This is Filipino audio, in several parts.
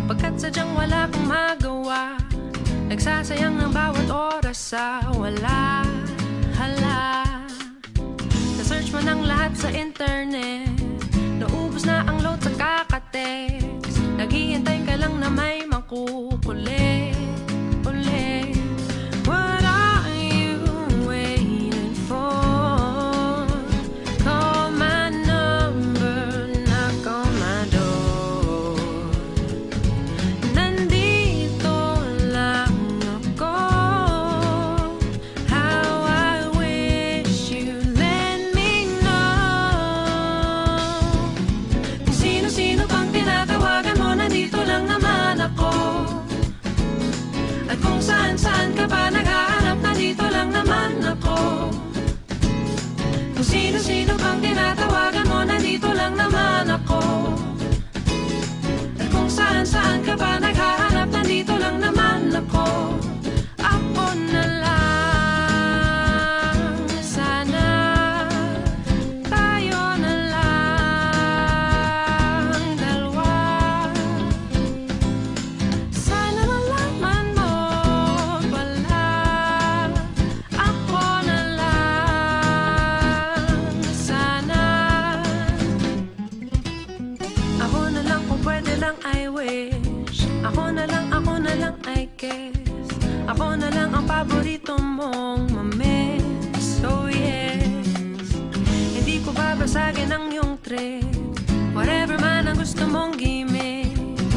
Pagkat sadyang wala kang magawa, nagsasayang ng bawat oras sa wala. Hala, na-search mo ng lahat sa internet, naubos na ang load sa kakatext, naghihintay ka lang na may makukulit ulit. What are you waiting for? Call my number, knock on my door. Nandito lang ako. How I wish you let me know. Kung sino-sino pang tinatawagan mo, nandito lang naman ako. At kung saan-saan ka pa naghahanap, nandito lang naman ako. Kung sino-sino pang tinatawagan mo, nandito lang naman ako. At kung saan-saan ka pa naghahanap, nandito lang naman ako. Ako na lang, sana tayo na lang dalawa. Sana nalaman mo pala, ako na lang, sana. Ako na lang kung pwede lang, I wish. Ako na lang, I guess. Ako na lang ang paborito mong mamiss. Oh yes, hindi ko babasagin ang iyong trip. Whatever man ang gusto mong gimmick,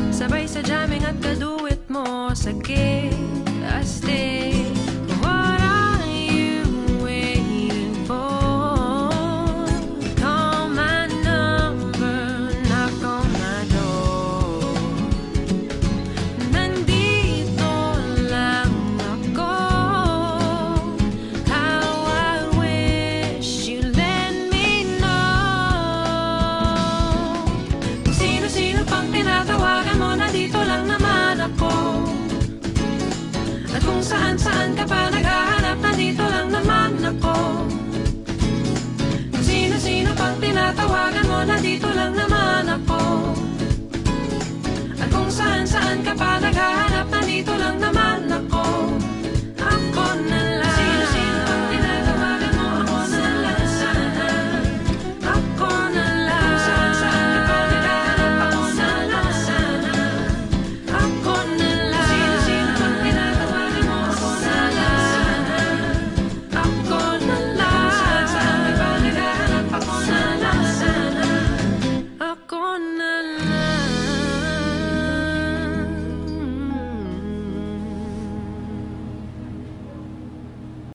sabay sa jamming at kaduit mo sa gig, astig. What are you waiting for? Call my number, knock on my door. Nandito lang ako. How I wish you let me know. Kung sino-sino pang tinatawagan mo, nandito lang naman ako. At kung saan-saan ka pa naghahanap, nandito lang naman ako. Kung sino-sino pang tinatawagan mo, nandito lang naman ako.